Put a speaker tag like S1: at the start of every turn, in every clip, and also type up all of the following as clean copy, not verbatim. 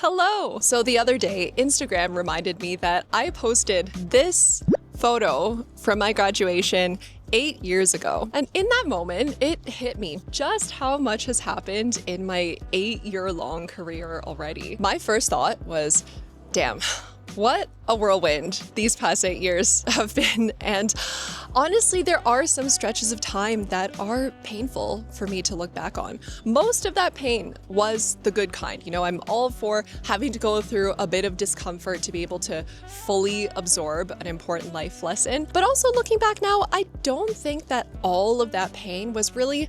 S1: Hello! So the other day, Instagram reminded me that I posted this photo from my graduation 8 years ago. And in that moment, it hit me just how much has happened in my 8-year-long career already. My first thought was, damn, what a whirlwind these past 8 years have been. And honestly, there are some stretches of time that are painful for me to look back on. Most of that pain was the good kind. You know, I'm all for having to go through a bit of discomfort to be able to fully absorb an important life lesson. But also looking back now, I don't think that all of that pain was really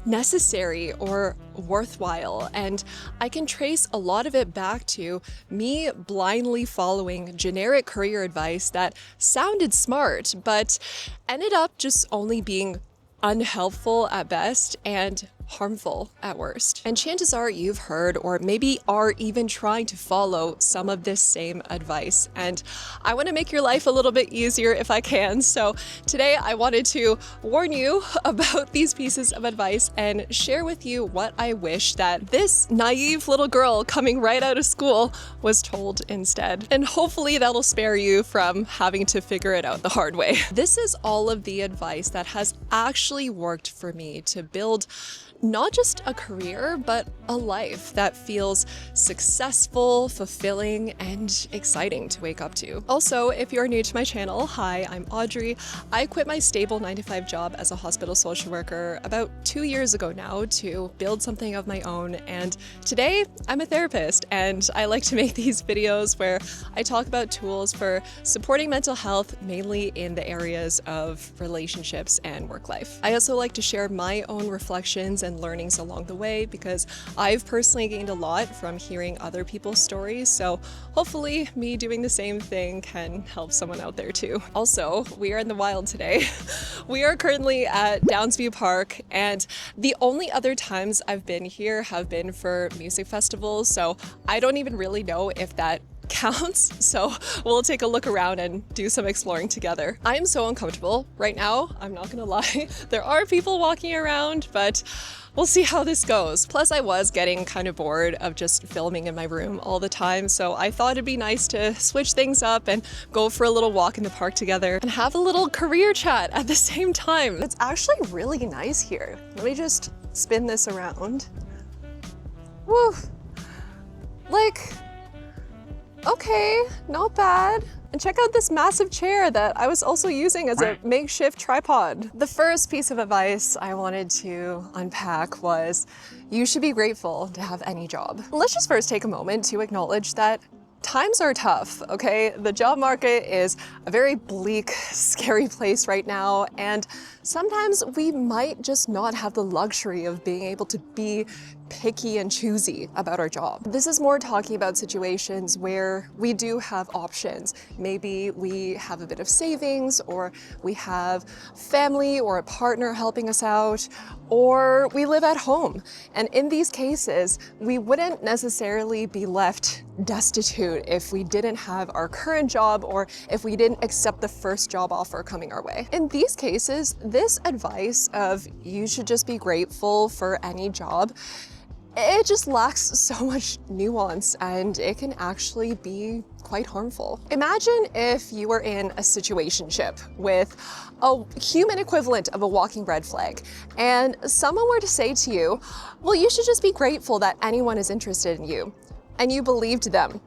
S1: necessary or worthwhile, and I can trace a lot of it back to me blindly following generic career advice that sounded smart but ended up just only being unhelpful at best and harmful at worst. And chances are you've heard or maybe are even trying to follow some of this same advice. And I want to make your life a little bit easier if I can. So today I wanted to warn you about these pieces of advice and share with you what I wish that this naive little girl coming right out of school was told instead. And hopefully that'll spare you from having to figure it out the hard way. This is all of the advice that has actually worked for me to build not just a career, but a life that feels successful, fulfilling, and exciting to wake up to. Also, if you're new to my channel, hi, I'm Audrey. I quit my stable 9-to-5 job as a hospital social worker about 2 years ago now to build something of my own, and today I'm a therapist, and I like to make these videos where I talk about tools for supporting mental health, mainly in the areas of relationships and work life. I also like to share my own reflections and learnings along the way because I've personally gained a lot from hearing other people's stories, so hopefully me doing the same thing can help someone out there too. Also, we are in the wild today. We are currently at Downsview Park, and the only other times I've been here have been for music festivals, so I don't even really know if that counts, so we'll take a look around and do some exploring together. I am so uncomfortable right now, I'm not gonna lie. There are people walking around, but we'll see how this goes. Plus, I was getting kind of bored of just filming in my room all the time, so I thought it'd be nice to switch things up and go for a little walk in the park together and have a little career chat at the same time. It's actually really nice here. Let me just spin this around. Woo! Like, okay, not bad. And check out this massive chair that I was also using as a makeshift tripod. The first piece of advice I wanted to unpack was you should be grateful to have any job. Let's just first take a moment to acknowledge that times are tough, okay? The job market is a very bleak, scary place right now, and sometimes we might just not have the luxury of being able to be picky and choosy about our job. This is more talking about situations where we do have options. Maybe we have a bit of savings, or we have family or a partner helping us out, or we live at home. And in these cases, we wouldn't necessarily be left destitute if we didn't have our current job or if we didn't accept the first job offer coming our way. In these cases, this advice of you should just be grateful for any job, it just lacks so much nuance, and it can actually be quite harmful. Imagine if you were in a situationship with a human equivalent of a walking red flag, and someone were to say to you, well, you should just be grateful that anyone is interested in you, and you believed them.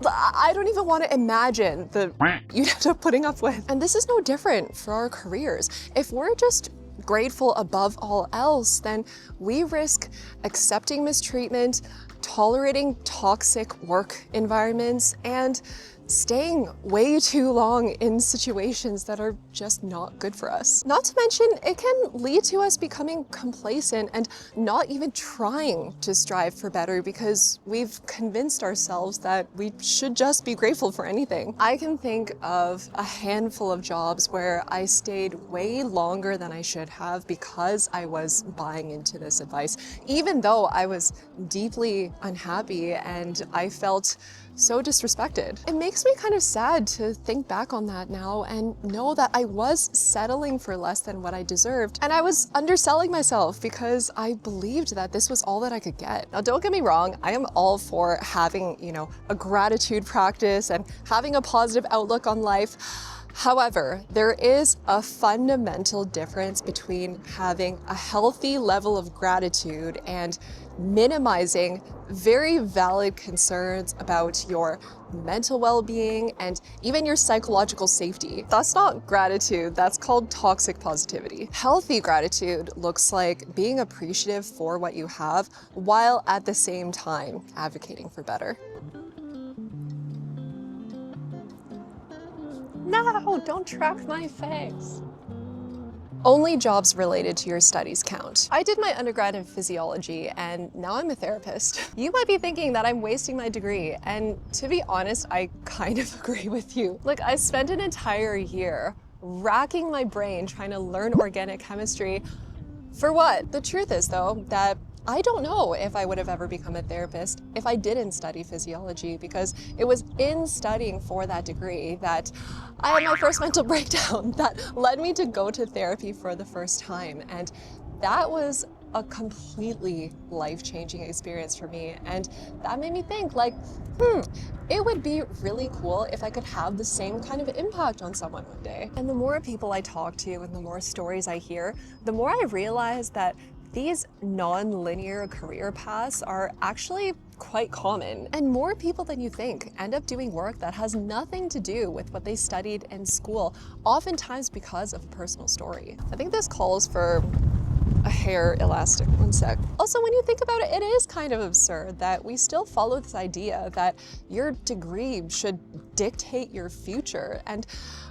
S1: I don't even want to imagine the you'd end up putting up with. And this is no different for our careers. If we're just grateful above all else, then we risk accepting mistreatment, tolerating toxic work environments, and staying way too long in situations that are just not good for us. Not to mention, it can lead to us becoming complacent and not even trying to strive for better because we've convinced ourselves that we should just be grateful for anything. I can think of a handful of jobs where I stayed way longer than I should have because I was buying into this advice, even though I was deeply unhappy and I felt so disrespected. It makes makes me kind of sad to think back on that now and know that I was settling for less than what I deserved. And I was underselling myself because I believed that this was all that I could get. Now, don't get me wrong, I am all for having, a gratitude practice and having a positive outlook on life. However, there is a fundamental difference between having a healthy level of gratitude and minimizing very valid concerns about your mental well-being and even your psychological safety. That's not gratitude, that's called toxic positivity. Healthy gratitude looks like being appreciative for what you have while at the same time advocating for better. No, don't track my face. Only jobs related to your studies count. I did my undergrad in physiology and now I'm a therapist. You might be thinking that I'm wasting my degree, and to be honest, I kind of agree with you. Look, I spent an entire year racking my brain trying to learn organic chemistry. For what? The truth is though, that I don't know if I would have ever become a therapist if I didn't study physiology, because it was in studying for that degree that I had my first mental breakdown that led me to go to therapy for the first time. And that was a completely life-changing experience for me. And that made me think like, it would be really cool if I could have the same kind of impact on someone one day. And the more people I talk to and the more stories I hear, the more I realize that these non-linear career paths are actually quite common, and more people than you think end up doing work that has nothing to do with what they studied in school, oftentimes because of a personal story. I think this calls for a hair elastic. One sec. Also, when you think about it, it is kind of absurd that we still follow this idea that your degree should dictate your future, and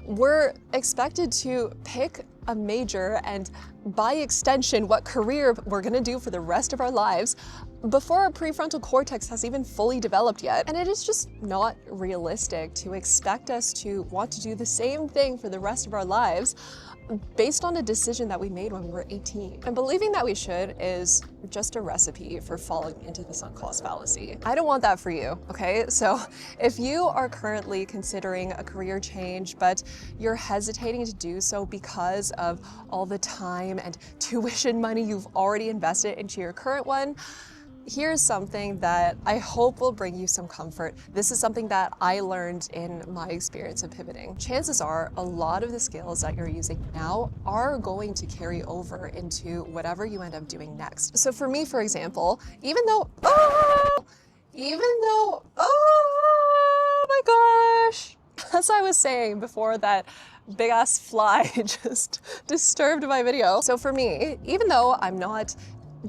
S1: we're expected to pick a major and by extension what career we're gonna do for the rest of our lives before our prefrontal cortex has even fully developed yet. And it is just not realistic to expect us to want to do the same thing for the rest of our lives based on a decision that we made when we were 18. And believing that we should is just a recipe for falling into the sunk cost fallacy. I don't want that for you, okay? So if you are currently considering a career change, but you're hesitating to do so because of all the time and tuition money you've already invested into your current one, here's something that I hope will bring you some comfort. This is something that I learned in my experience of pivoting. Chances are a lot of the skills that you're using now are going to carry over into whatever you end up doing next. So for me, for example, even though, oh my gosh, as I was saying before, that big ass fly just disturbed my video. So for me, even though I'm not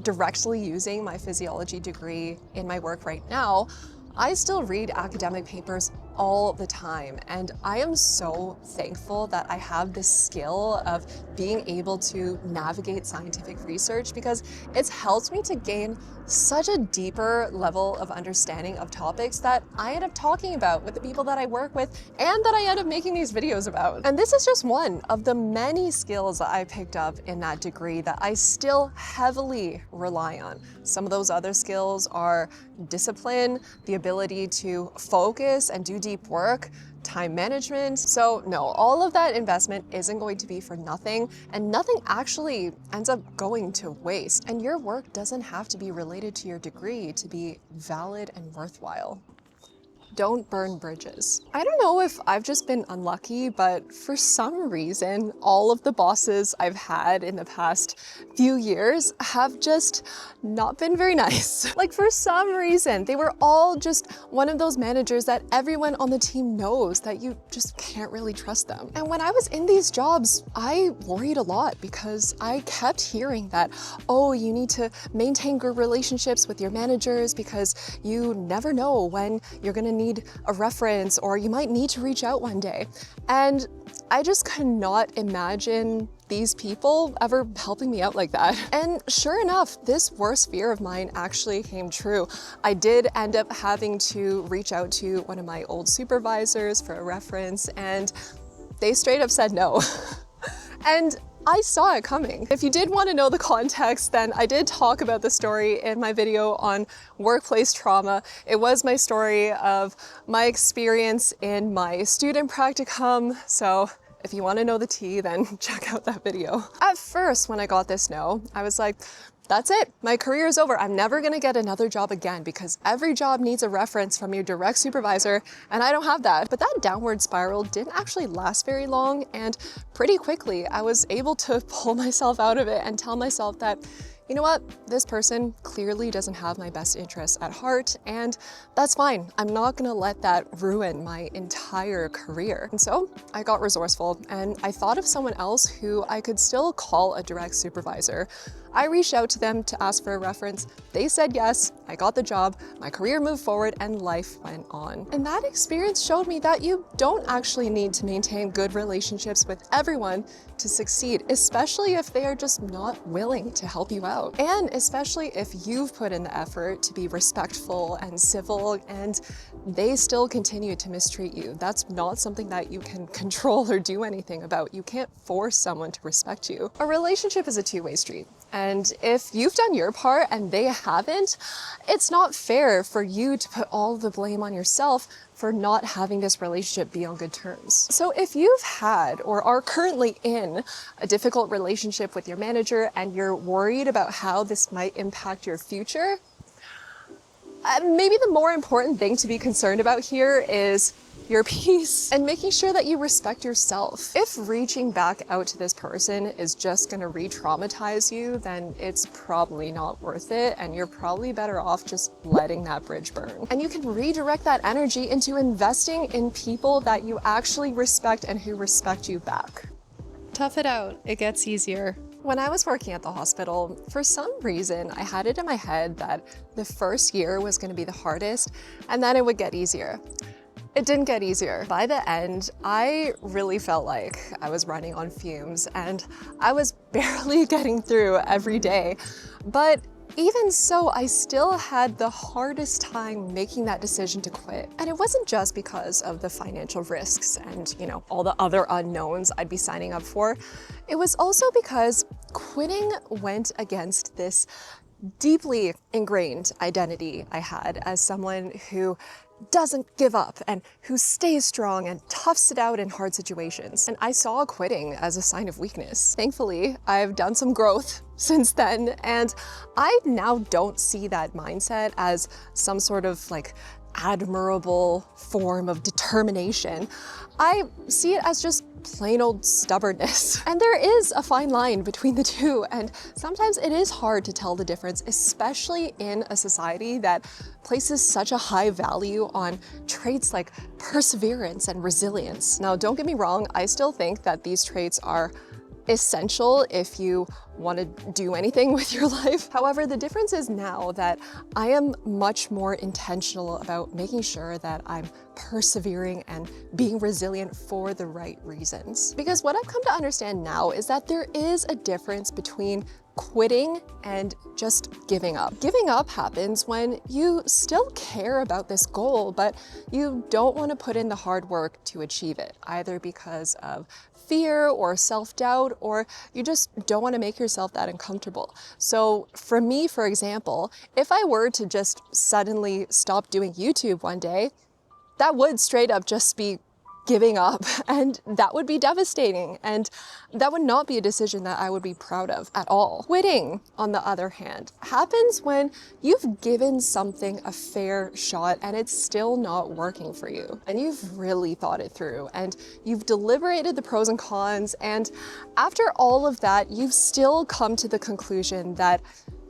S1: directly using my physiology degree in my work right now, I still read academic papers all the time. And I am so thankful that I have this skill of being able to navigate scientific research, because it's helped me to gain such a deeper level of understanding of topics that I end up talking about with the people that I work with and that I end up making these videos about. And this is just one of the many skills that I picked up in that degree that I still heavily rely on. Some of those other skills are discipline, the ability to focus and do deep work, time management. So no, all of that investment isn't going to be for nothing, and nothing actually ends up going to waste. And your work doesn't have to be related to your degree to be valid and worthwhile. Don't burn bridges. I don't know if I've just been unlucky, but for some reason, all of the bosses I've had in the past few years have just not been very nice. Like, for some reason, they were all just one of those managers that everyone on the team knows that you just can't really trust them. And when I was in these jobs, I worried a lot because I kept hearing that, oh, you need to maintain good relationships with your managers because you never know when you're gonna need a reference or you might need to reach out one day. And I just cannot imagine these people ever helping me out like that. And sure enough, this worst fear of mine actually came true. I did end up having to reach out to one of my old supervisors for a reference, and they straight up said no. And I saw it coming. If you did want to know the context, then I did talk about the story in my video on workplace trauma. It was my story of my experience in my student practicum. So if you want to know the tea, then check out that video. At first, when I got this no, I was like, that's it. My career is over. I'm never going to get another job again because every job needs a reference from your direct supervisor, and I don't have that. But that downward spiral didn't actually last very long, and pretty quickly I was able to pull myself out of it and tell myself that, you know what, this person clearly doesn't have my best interests at heart, and that's fine. I'm not gonna let that ruin my entire career. And so I got resourceful and I thought of someone else who I could still call a direct supervisor. I reached out to them to ask for a reference. They said yes, I got the job, my career moved forward, and life went on. And that experience showed me that you don't actually need to maintain good relationships with everyone to succeed, especially if they are just not willing to help you out. And especially if you've put in the effort to be respectful and civil and they still continue to mistreat you. That's not something that you can control or do anything about. You can't force someone to respect you. A relationship is a two-way street. And if you've done your part and they haven't, it's not fair for you to put all the blame on yourself for not having this relationship be on good terms. So if you've had or are currently in a difficult relationship with your manager and you're worried about how this might impact your future, maybe the more important thing to be concerned about here is your peace and making sure that you respect yourself. If reaching back out to this person is just gonna re-traumatize you, then it's probably not worth it, and you're probably better off just letting that bridge burn. And you can redirect that energy into investing in people that you actually respect and who respect you back. Tough it out, it gets easier. When I was working at the hospital, for some reason, I had it in my head that the first year was gonna be the hardest, and then it would get easier. It didn't get easier. By the end, I really felt like I was running on fumes and I was barely getting through every day. But even so, I still had the hardest time making that decision to quit. And it wasn't just because of the financial risks and, all the other unknowns I'd be signing up for. It was also because quitting went against this deeply ingrained identity I had as someone who doesn't give up and who stays strong and toughs it out in hard situations. And I saw quitting as a sign of weakness. Thankfully, I've done some growth since then, and I now don't see that mindset as some sort of admirable form of determination. I see it as just plain old stubbornness. And there is a fine line between the two, and sometimes it is hard to tell the difference, especially in a society that places such a high value on traits like perseverance and resilience. Now, don't get me wrong, I still think that these traits are essential if you want to do anything with your life. However, the difference is now that I am much more intentional about making sure that I'm persevering and being resilient for the right reasons. Because what I've come to understand now is that there is a difference between quitting and just giving up. Giving up happens when you still care about this goal, but you don't want to put in the hard work to achieve it, either because of fear or self-doubt, or you just don't want to make yourself that uncomfortable. So for me, for example, if I were to just suddenly stop doing YouTube one day, that would straight up just be giving up, and that would be devastating, and that would not be a decision that I would be proud of at all. Quitting, on the other hand, happens when you've given something a fair shot and it's still not working for you, and you've really thought it through, and you've deliberated the pros and cons, and after all of that, you've still come to the conclusion that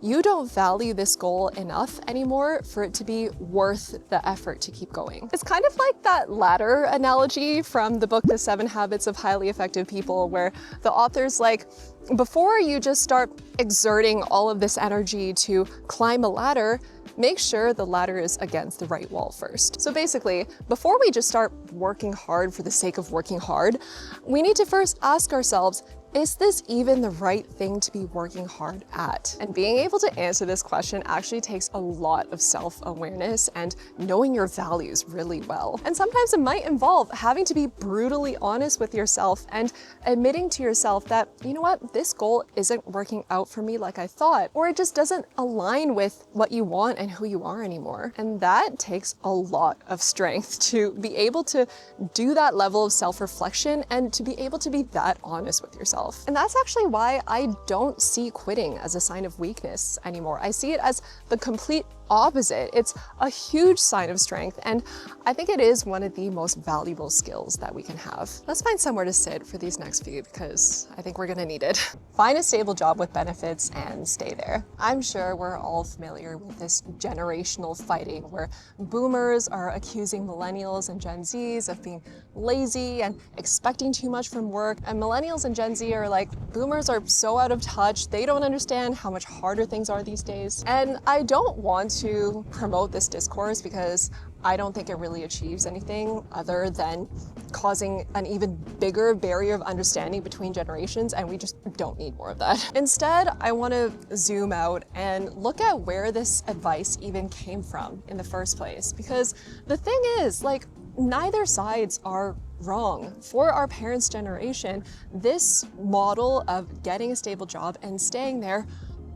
S1: you don't value this goal enough anymore for it to be worth the effort to keep going. It's kind of like that ladder analogy from the book, The 7 Habits of Highly Effective People, where the author's like, before you just start exerting all of this energy to climb a ladder, make sure the ladder is against the right wall first. So basically, before we just start working hard for the sake of working hard, we need to first ask ourselves, is this even the right thing to be working hard at? And being able to answer this question actually takes a lot of self-awareness and knowing your values really well. And sometimes it might involve having to be brutally honest with yourself and admitting to yourself that, you know what, this goal isn't working out for me like I thought, or it just doesn't align with what you want and who you are anymore. And that takes a lot of strength to be able to do that level of self-reflection and to be able to be that honest with yourself. And that's actually why I don't see quitting as a sign of weakness anymore. I see it as the complete opposite. It's a huge sign of strength, and I think it is one of the most valuable skills that we can have. Let's find somewhere to sit for these next few because I think we're gonna need it. Find a stable job with benefits and stay there. I'm sure we're all familiar with this generational fighting where boomers are accusing millennials and Gen Zs of being lazy and expecting too much from work, and millennials and Gen Z are like, boomers are so out of touch, they don't understand how much harder things are these days. And I don't want to promote this discourse because I don't think it really achieves anything other than causing an even bigger barrier of understanding between generations, and we just don't need more of that. Instead, I want to zoom out and look at where this advice even came from in the first place. Because the thing is, like, neither sides are wrong. For our parents' generation, this model of getting a stable job and staying there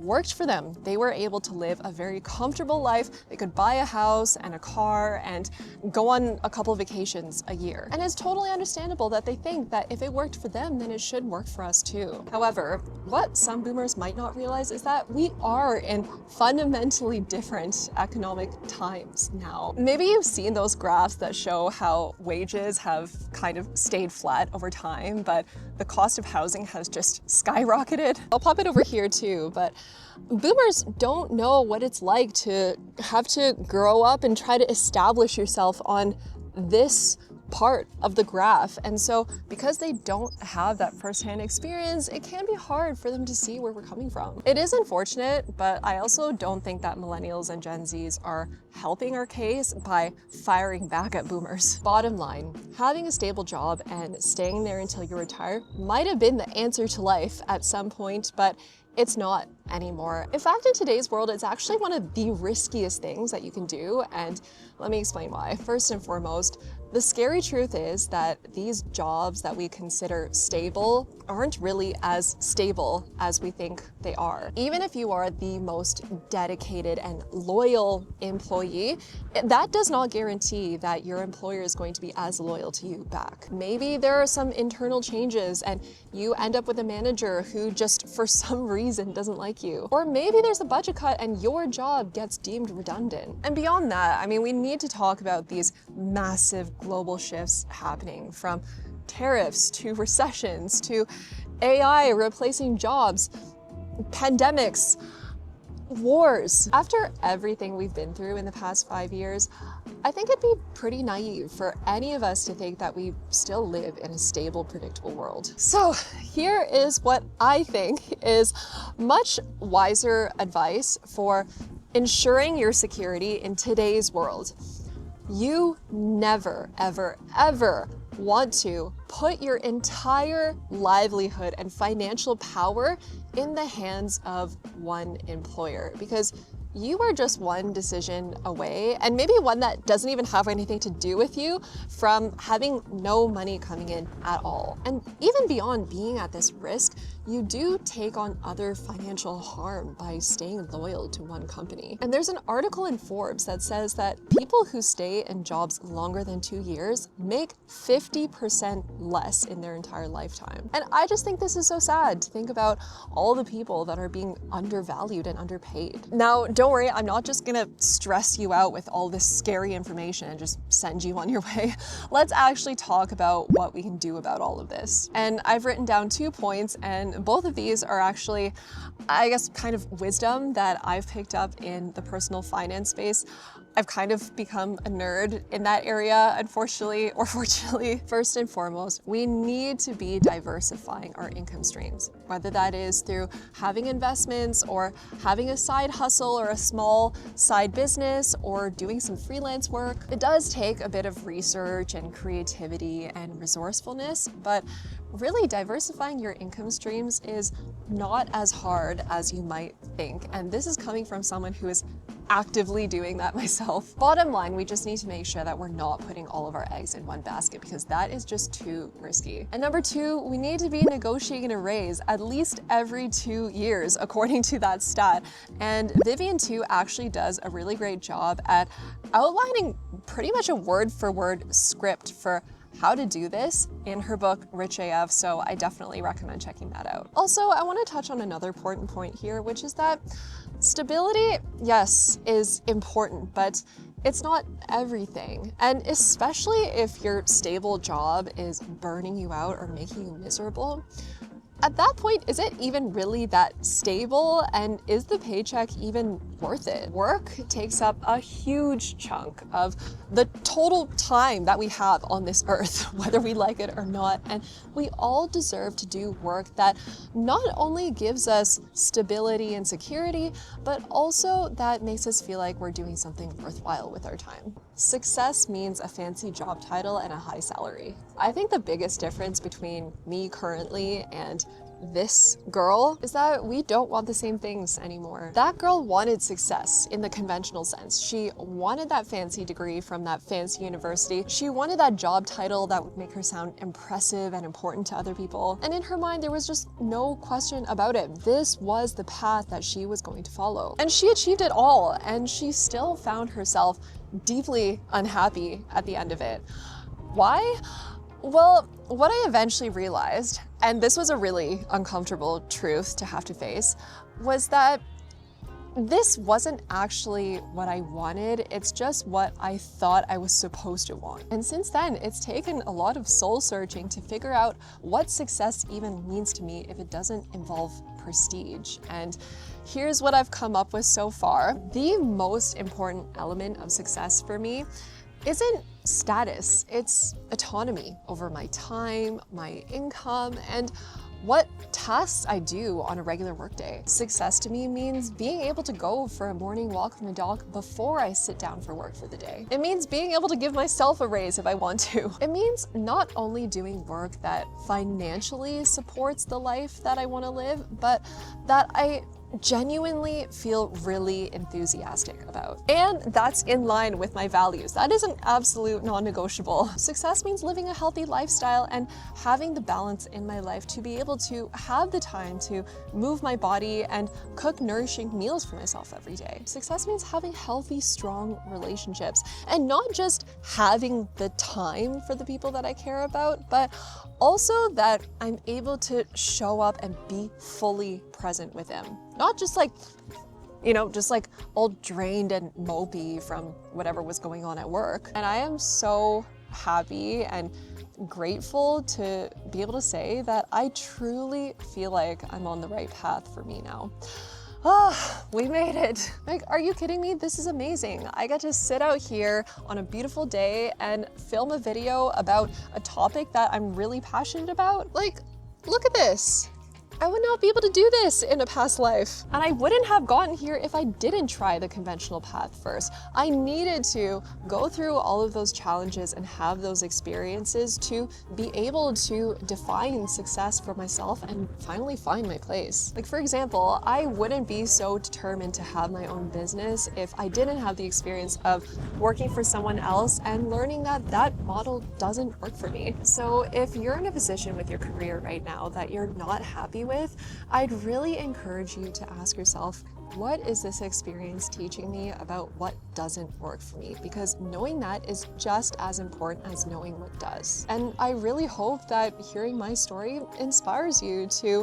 S1: worked for them. They were able to live a very comfortable life. They could buy a house and a car and go on a couple of vacations a year. And it's totally understandable that they think that if it worked for them, then it should work for us too. However, what some boomers might not realize is that we are in fundamentally different economic times now. Maybe you've seen those graphs that show how wages have kind of stayed flat over time, but the cost of housing has just skyrocketed. I'll pop it over here too, but boomers don't know what it's like to have to grow up and try to establish yourself on this part of the graph. And so because they don't have that firsthand experience, it can be hard for them to see where we're coming from. It is unfortunate, but I also don't think that millennials and Gen Zs are helping our case by firing back at boomers. Bottom line, having a stable job and staying there until you retire might have been the answer to life at some point, but it's not anymore. In fact, in today's world, it's actually one of the riskiest things that you can do, and let me explain why. First and foremost, the scary truth is that these jobs that we consider stable aren't really as stable as we think they are. Even if you are the most dedicated and loyal employee, that does not guarantee that your employer is going to be as loyal to you back. Maybe there are some internal changes and you end up with a manager who just for some reason doesn't like you. Or maybe there's a budget cut and your job gets deemed redundant. And beyond that, I mean, we need to talk about these massive global shifts happening, from tariffs to recessions to AI replacing jobs, pandemics, wars. After everything we've been through in the past 5 years, I think it'd be pretty naive for any of us to think that we still live in a stable, predictable world. So here is what I think is much wiser advice for ensuring your security in today's world. You never, ever, ever want to put your entire livelihood and financial power in the hands of one employer, because you are just one decision away, and maybe one that doesn't even have anything to do with you, from having no money coming in at all. And even beyond being at this risk, you do take on other financial harm by staying loyal to one company. And there's an article in Forbes that says that people who stay in jobs longer than 2 years make 50% less in their entire lifetime. And I just think this is so sad to think about all the people that are being undervalued and underpaid. Now, don't worry, I'm not just gonna stress you out with all this scary information and just send you on your way. Let's actually talk about what we can do about all of this. And I've written down 2 points, and both of these are actually, I guess, kind of wisdom that I've picked up in the personal finance space. I've kind of become a nerd in that area, unfortunately or fortunately. First and foremost, we need to be diversifying our income streams, whether that is through having investments or having a side hustle or a small side business or doing some freelance work. It does take a bit of research and creativity and resourcefulness, but really diversifying your income streams is not as hard as you might think. And this is coming from someone who is actively doing that myself. Bottom line, we just need to make sure that we're not putting all of our eggs in one basket because that is just too risky. And number two, we need to be negotiating a raise at least every 2 years, according to that stat. And Vivian too actually does a really great job at outlining pretty much a word for word script for how to do this in her book, Rich AF, so I definitely recommend checking that out. Also, I want to touch on another important point here, which is that stability, yes, is important, but it's not everything. And especially if your stable job is burning you out or making you miserable, at that point, is it even really that stable? And is the paycheck even worth it? Work takes up a huge chunk of the total time that we have on this earth, whether we like it or not. And we all deserve to do work that not only gives us stability and security, but also that makes us feel like we're doing something worthwhile with our time. Success means a fancy job title and a high salary. I think the biggest difference between me currently and this girl is that we don't want the same things anymore. That girl wanted success in the conventional sense. She wanted that fancy degree from that fancy university. She wanted that job title that would make her sound impressive and important to other people. And in her mind, there was just no question about it. This was the path that she was going to follow. And she achieved it all, and she still found herself deeply unhappy at the end of it. Why? Well, what I eventually realized, and this was a really uncomfortable truth to have to face, was that this wasn't actually what I wanted. It's just what I thought I was supposed to want. And since then, it's taken a lot of soul searching to figure out what success even means to me if it doesn't involve prestige. And here's what I've come up with so far. The most important element of success for me isn't status, it's autonomy over my time, my income, and what tasks I do on a regular workday. Success to me means being able to go for a morning walk with my dog before I sit down for work for the day. It means being able to give myself a raise if I want to. It means not only doing work that financially supports the life that I want to live, but that I genuinely feel really enthusiastic about. And that's in line with my values. That is an absolute non-negotiable. Success means living a healthy lifestyle and having the balance in my life to be able to have the time to move my body and cook nourishing meals for myself every day. Success means having healthy, strong relationships and not just having the time for the people that I care about, but also that I'm able to show up and be fully present with them. Not just like, just like all drained and mopey from whatever was going on at work. And I am so happy and grateful to be able to say that I truly feel like I'm on the right path for me now. Oh, we made it. Like, are you kidding me? This is amazing. I get to sit out here on a beautiful day and film a video about a topic that I'm really passionate about. Like, look at this. I would not be able to do this in a past life. And I wouldn't have gotten here if I didn't try the conventional path first. I needed to go through all of those challenges and have those experiences to be able to define success for myself and finally find my place. Like, for example, I wouldn't be so determined to have my own business if I didn't have the experience of working for someone else and learning that that model doesn't work for me. So if you're in a position with your career right now that you're not happy with, I'd really encourage you to ask yourself, what is this experience teaching me about what doesn't work for me? Because knowing that is just as important as knowing what does. And I really hope that hearing my story inspires you to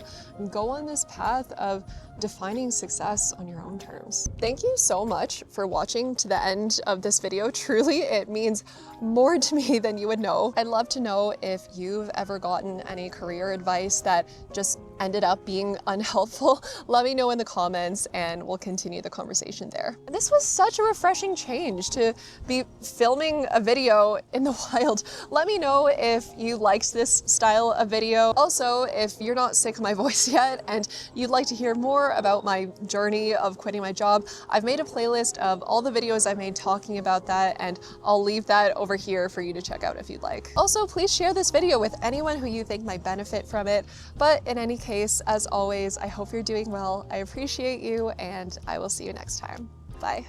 S1: go on this path of defining success on your own terms. Thank you so much for watching to the end of this video. Truly, it means more to me than you would know. I'd love to know if you've ever gotten any career advice that just ended up being unhelpful. Let me know in the comments and we'll continue the conversation there. This was such a refreshing change to be filming a video in the wild. Let me know if you liked this style of video. Also, if you're not sick of my voice yet and you'd like to hear more about my journey of quitting my job, I've made a playlist of all the videos I made talking about that, and I'll leave that over here for you to check out if you'd like. Also, please share this video with anyone who you think might benefit from it. But in any case, as always, I hope you're doing well. I appreciate you, and I will see you next time. Bye.